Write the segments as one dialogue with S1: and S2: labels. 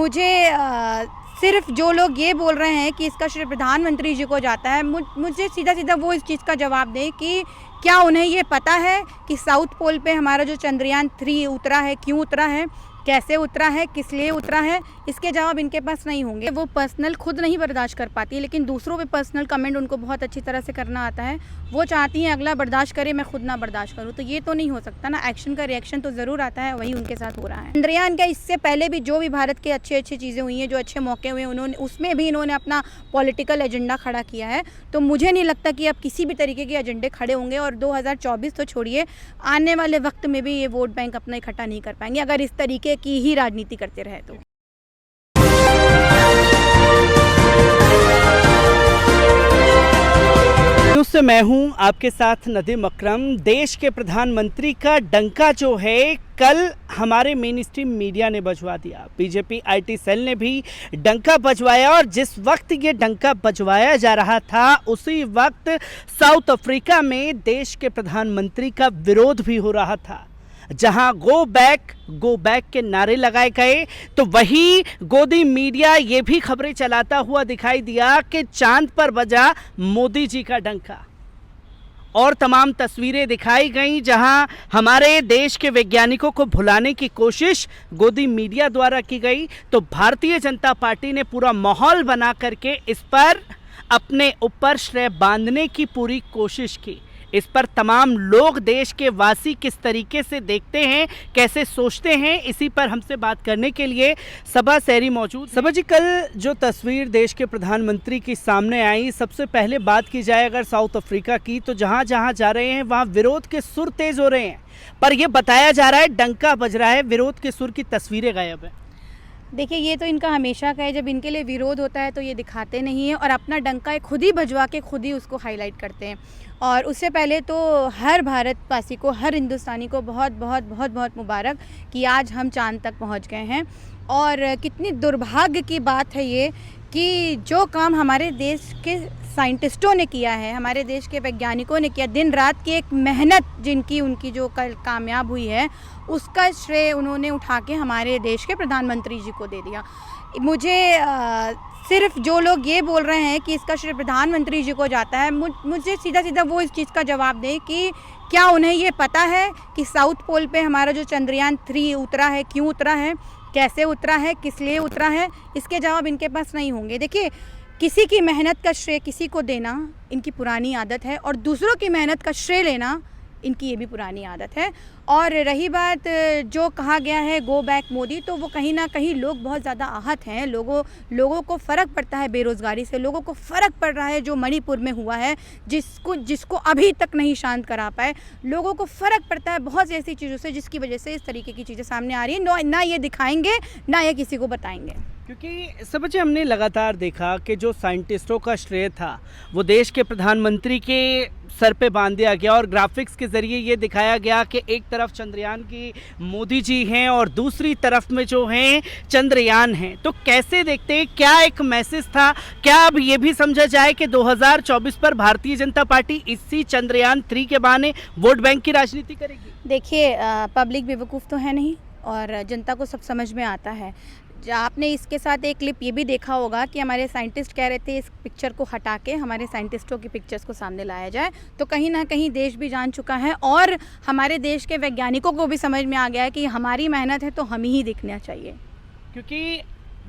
S1: मुझे सिर्फ जो लोग ये बोल रहे हैं कि इसका श्रेय प्रधानमंत्री जी को जाता है, मुझे सीधा सीधा वो इस चीज़ का जवाब दें कि क्या उन्हें ये पता है कि साउथ पोल पे हमारा जो चंद्रयान 3 उतरा है, क्यों उतरा है, कैसे उतरा है, किस लिए उतरा है, इसके जवाब इनके पास नहीं होंगे। वो पर्सनल खुद नहीं बर्दाश्त कर पाती है, लेकिन दूसरों पे पर्सनल कमेंट उनको बहुत अच्छी तरह से करना आता है। वो चाहती हैं अगला बर्दाश्त करे, मैं खुद ना बर्दाश्त करूँ, तो ये तो नहीं हो सकता ना। एक्शन का रिएक्शन तो ज़रूर आता है, वही उनके साथ हो रहा है। चंद्रयान का इससे पहले भी जो भी भारत के अच्छी चीज़ें हुई हैं, जो अच्छे मौके हुए हैं, उन्होंने उसमें भी इन्होंने अपना पॉलिटिकल एजेंडा खड़ा किया है। तो मुझे नहीं लगता कि अब किसी भी तरीके के एजेंडे खड़े होंगे, और 2024 तो छोड़िए, आने वाले वक्त में भी ये वोट बैंक अपना इकट्ठा नहीं कर पाएंगे अगर इस तरीके की ही राजनीति करते रहे तो।
S2: दोस्तों, मैं हूं आपके साथ नदीम अकरम। देश के प्रधानमंत्री का डंका जो है कल हमारे मेन स्ट्रीम मीडिया ने बजवा दिया। बीजेपी आईटी सेल ने भी डंका बजवाया, और जिस वक्त ये डंका बजवाया जा रहा था उसी वक्त साउथ अफ्रीका में देश के प्रधानमंत्री का विरोध भी हो रहा था। जहां गो बैक के नारे लगाए गए, तो वही गोदी मीडिया ये भी खबरें चलाता हुआ दिखाई दिया कि चांद पर बजा मोदी जी का डंका। और तमाम तस्वीरें दिखाई गईं जहां हमारे देश के वैज्ञानिकों को भुलाने की कोशिश गोदी मीडिया द्वारा की गई, तो भारतीय जनता पार्टी ने पूरा माहौल बना करके इस पर अपने ऊपर श्रेय बांधने की पूरी कोशिश की। इस पर तमाम लोग, देश के वासी किस तरीके से देखते हैं, कैसे सोचते हैं, इसी पर हमसे बात करने के लिए सबा सहरी मौजूद। सबा जी, कल जो तस्वीर देश के प्रधानमंत्री की सामने आई, सबसे पहले बात की जाए अगर साउथ अफ्रीका की, तो जहां जहां जा रहे हैं वहां विरोध के सुर तेज हो रहे हैं, पर यह बताया जा रहा है डंका बज रहा है, विरोध के सुर की तस्वीरें गायब है।
S1: देखिए, ये तो इनका हमेशा का है, जब इनके लिए विरोध होता है तो ये दिखाते नहीं हैं और अपना डंका खुद ही बजवा के खुद ही उसको हाईलाइट करते हैं। और उससे पहले तो हर भारतवासी को, हर हिंदुस्तानी को बहुत बहुत बहुत बहुत मुबारक कि आज हम चांद तक पहुंच गए हैं। और कितनी दुर्भाग्य की बात है ये कि जो काम हमारे देश के साइंटिस्टों ने किया है, हमारे देश के वैज्ञानिकों ने किया, दिन रात की एक मेहनत जिनकी उनकी जो कल कामयाब हुई है, उसका श्रेय उन्होंने उठा के हमारे देश के प्रधानमंत्री जी को दे दिया। मुझे सिर्फ जो लोग ये बोल रहे हैं कि इसका श्रेय प्रधानमंत्री जी को जाता है, मुझे सीधा सीधा वो इस चीज़ का जवाब दें कि क्या उन्हें ये पता है कि साउथ पोल पे हमारा जो चंद्रयान 3 उतरा है, क्यों उतरा है, कैसे उतरा है, किस लिए उतरा है, इसके जवाब इनके पास नहीं होंगे। देखिए, किसी की मेहनत का श्रेय किसी को देना इनकी पुरानी आदत है, और दूसरों की मेहनत का श्रेय लेना इनकी ये भी पुरानी आदत है। और रही बात जो कहा गया है गो बैक मोदी, तो वो कहीं ना कहीं लोग बहुत ज़्यादा आहत हैं। लोगों को फ़र्क पड़ता है बेरोज़गारी से, लोगों को फ़र्क पड़ रहा है जो मणिपुर में हुआ है, जिसको अभी तक नहीं शांत करा पाए। लोगों को फ़र्क पड़ता है बहुत सी ऐसी चीज़ों से जिसकी वजह से इस तरीके की चीज़ें सामने आ रही हैं। ना ये दिखाएंगे, ना ये किसी को बताएंगे।
S2: क्योंकि समझे, हमने लगातार देखा कि जो साइंटिस्टों का श्रेय था वो देश के प्रधानमंत्री के सर पे बांध दिया गया, और ग्राफिक्स के ज़रिए ये दिखाया गया कि एक तरफ चंद्रयान की मोदी जी हैं और दूसरी तरफ में जो हैं चंद्रयान हैं। तो कैसे देखते हैं, क्या एक मैसेज था? क्या अब ये भी समझा जाए कि 2024 पर भारतीय जनता पार्टी इसी चंद्रयान 3 के बहाने वोट बैंक की राजनीति करेगी?
S1: देखिए, पब्लिक बेवकूफ़ तो है नहीं, और जनता को सब समझ में आता है। आपने इसके साथ एक क्लिप ये भी देखा होगा कि हमारे साइंटिस्ट कह रहे थे इस पिक्चर को हटा के हमारे साइंटिस्टों की पिक्चर्स को सामने लाया जाए। तो कहीं ना कहीं देश भी जान चुका है, और हमारे देश के वैज्ञानिकों को भी समझ में आ गया है कि हमारी मेहनत है तो हम ही दिखना चाहिए।
S2: क्योंकि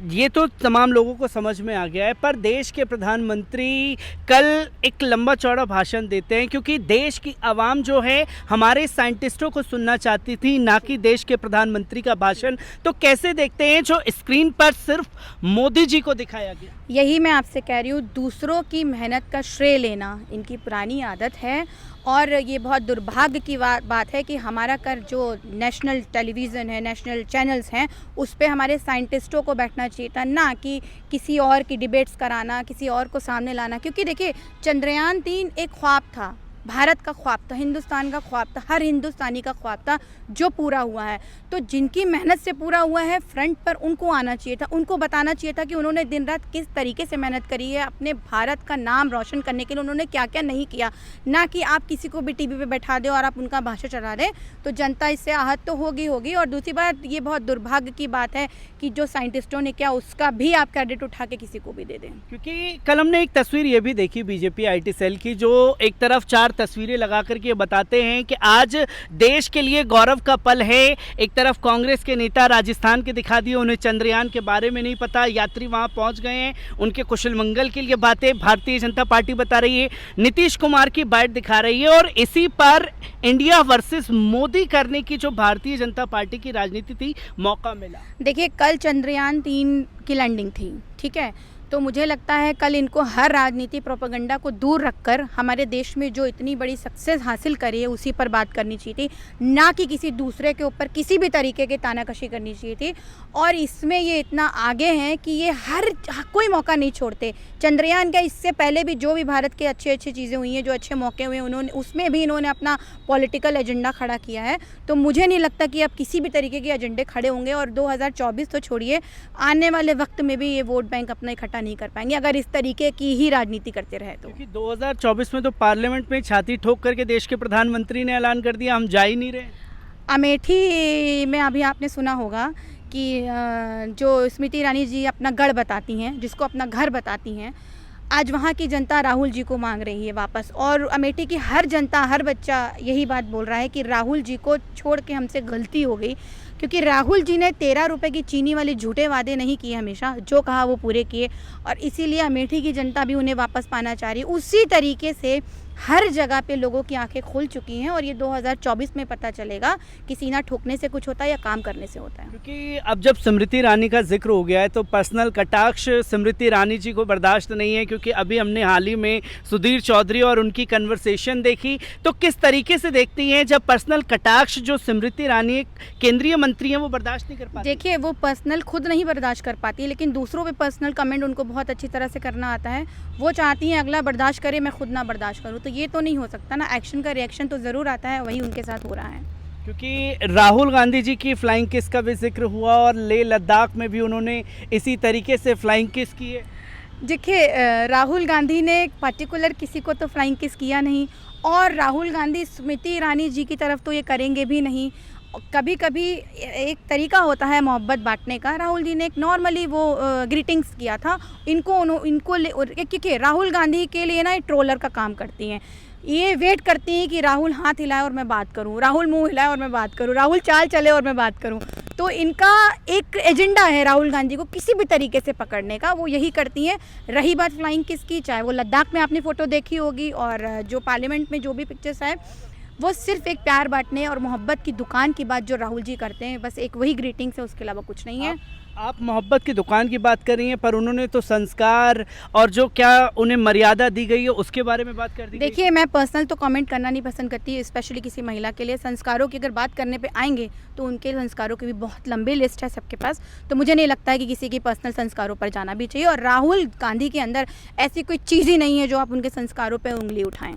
S2: ये तो तमाम लोगों को समझ में आ गया है, पर देश के प्रधानमंत्री कल एक लंबा चौड़ा भाषण देते हैं, क्योंकि देश की आवाम जो है हमारे साइंटिस्टों को सुनना चाहती थी, ना कि देश के प्रधानमंत्री का भाषण। तो कैसे देखते हैं जो स्क्रीन पर सिर्फ मोदी जी को दिखाया गया?
S1: यही मैं आपसे कह रही हूँ, दूसरों की मेहनत का श्रेय लेना इनकी पुरानी आदत है। और ये बहुत दुर्भाग्य की बात है कि हमारा कर जो नेशनल टेलीविज़न है, नेशनल चैनल्स हैं, उस पे हमारे साइंटिस्टों को बैठना चाहिए था, ना कि किसी और की डिबेट्स कराना, किसी और को सामने लाना। क्योंकि देखिए, चंद्रयान 3 एक ख्वाब था, भारत का ख्वाब था, हिंदुस्तान का ख्वाब था, हर हिंदुस्तानी का ख्वाब था जो पूरा हुआ है। तो जिनकी मेहनत से पूरा हुआ है फ्रंट पर, उनको आना चाहिए था, उनको बताना चाहिए था कि उन्होंने दिन रात किस तरीके से मेहनत करी है, अपने भारत का नाम रोशन करने के लिए उन्होंने क्या क्या नहीं किया। ना कि आप किसी को भी टीवी पे बैठा दें और आप उनका भाषण चला दें, तो जनता इससे आहत तो होगी। और दूसरी बात, ये बहुत दुर्भाग्य की बात है कि जो साइंटिस्टों ने किया उसका भी आप क्रेडिट उठा के किसी को भी दे दें।
S2: क्योंकि कल हमने एक तस्वीर ये भी देखी बीजेपी आईटी सेल की, जो एक तरफ 4 तस्वीरें लगा करके बताते हैं कि आज देश के लिए गौरव का पल है। एक तरफ कांग्रेस के नेता राजस्थान के दिखा दिए, उन्हें चंद्रयान के बारे में नहीं पता, यात्री वहां पहुंच गए हैं, उनके कुशल मंगल के लिए बातें भारतीय जनता पार्टी बता रही है, नीतीश कुमार की बाइट दिखा रही है, और इसी पर इंडिया वर्सेस मोदी करने की जो भारतीय जनता पार्टी की राजनीति थी, मौका मिला।
S1: देखिए, कल चंद्रयान 3 की लैंडिंग थी, ठीक है, तो मुझे लगता है कल इनको हर राजनीति प्रोपेगेंडा को दूर रखकर हमारे देश में जो इतनी बड़ी सक्सेस हासिल करी है उसी पर बात करनी चाहिए थी, ना कि किसी दूसरे के ऊपर किसी भी तरीके की तानाकशी करनी चाहिए थी। और इसमें ये इतना आगे हैं कि ये कोई मौका नहीं छोड़ते। चंद्रयान का इससे पहले भी जो भी भारत के अच्छी चीज़ें हुई हैं, जो अच्छे मौके हुए हैं, उन्होंने उसमें भी इन्होंने अपना पॉलिटिकल एजेंडा खड़ा किया है। तो मुझे नहीं लगता कि अब किसी भी तरीके के एजेंडे खड़े होंगे, और 2024 तो छोड़िए, आने वाले वक्त में भी ये वोट बैंक अपना इकट्ठा नहीं कर पाएंगे अगर इस तरीके की ही राजनीति करते रहे तो।
S2: क्योंकि 2024 में तो पार्लियामेंट में छाती ठोक करके देश के प्रधानमंत्री ने ऐलान कर दिया हम जा ही नहीं रहे।
S1: अमेठी में अभी आपने सुना होगा कि जो स्मृति ईरानी जी अपना गढ़ बताती हैं, जिसको अपना घर बताती हैं, आज वहाँ की जनता राहुल जी को मांग रही है वापस। और अमेठी की हर जनता, हर बच्चा यही बात बोल रहा है कि राहुल जी को छोड़ के हमसे गलती हो गई, क्योंकि राहुल जी ने 13 रुपए की चीनी वाले झूठे वादे नहीं किए, हमेशा जो कहा वो पूरे किए, और इसीलिए अमेठी की जनता भी उन्हें वापस पाना चाह रही है। उसी तरीके से हर जगह पे लोगों की आंखें खुल चुकी हैं, और ये 2024 में पता चलेगा कि सीना ठोकने से कुछ होता है या काम करने से होता है।
S2: क्योंकि अब जब स्मृति ईरानी का जिक्र हो गया है तो पर्सनल कटाक्ष स्मृति ईरानी जी को बर्दाश्त नहीं है, क्योंकि अभी हमने हाल ही में सुधीर चौधरी और उनकी कन्वर्सेशन देखी, तो किस तरीके से देखती हैं जब पर्सनल कटाक्ष जो स्मृति ईरानी एक केंद्रीय मंत्री हैं वो बर्दाश्त नहीं कर पाती?
S1: देखिए, वो पर्सनल खुद नहीं बर्दाश्त कर पाती, लेकिन दूसरों पे पर्सनल कमेंट उनको बहुत अच्छी तरह से करना आता है। वो चाहती हैं अगला बर्दाश्त करे, मैं खुद ना बर्दाश्त करूँ, तो ये तो नहीं हो सकता ना। एक्शन का रिएक्शन तो ज़रूर आता है, वही उनके साथ हो रहा है।
S2: क्योंकि राहुल गांधी जी की फ्लाइंग किस का भी जिक्र हुआ, और लेह लद्दाख में भी उन्होंने इसी तरीके से फ्लाइंग किस की है।
S1: देखिए, राहुल गांधी ने पर्टिकुलर किसी को तो फ्लाइंग किस किया नहीं, और राहुल गांधी स्मृति ईरानी जी की तरफ तो ये करेंगे भी नहीं। कभी कभी एक तरीका होता है मोहब्बत बांटने का। राहुल जी ने एक नॉर्मली वो ग्रीटिंग्स किया था इनको क्योंकि राहुल गांधी के लिए ना ट्रोलर का काम करती हैं, ये वेट करती हैं कि राहुल हाथ हिलाए और मैं बात करूं, राहुल मुंह हिलाए और मैं बात करूं, राहुल चाल चले और मैं बात करूं। तो इनका एक एजेंडा है राहुल गांधी को किसी भी तरीके से पकड़ने का, वो यही करती हैं। रही बात फ्लाइंग किस की, चाहे वो लद्दाख में आपने फ़ोटो देखी होगी, और जो पार्लियामेंट में जो भी पिक्चर्स है, वो सिर्फ एक प्यार बांटने और मोहब्बत की दुकान की बात जो राहुल जी करते हैं, बस एक वही ग्रीटिंग्स है, उसके अलावा कुछ नहीं है।
S2: आप मोहब्बत की दुकान की बात कर रही हैं, पर उन्होंने तो संस्कार और जो क्या उन्हें मर्यादा दी गई है उसके बारे में बात कर दी।
S1: देखिए, मैं पर्सनल तो कमेंट करना नहीं पसंद करती, स्पेशली किसी महिला के लिए। संस्कारों की अगर बात करने पे आएंगे तो उनके संस्कारों की भी बहुत लंबी लिस्ट है सबके पास, तो मुझे नहीं लगता है कि किसी की पर्सनल संस्कारों पर जाना भी चाहिए। और राहुल गांधी के अंदर ऐसी कोई चीज़ ही नहीं है जो आप उनके संस्कारों पर उंगली उठाएं।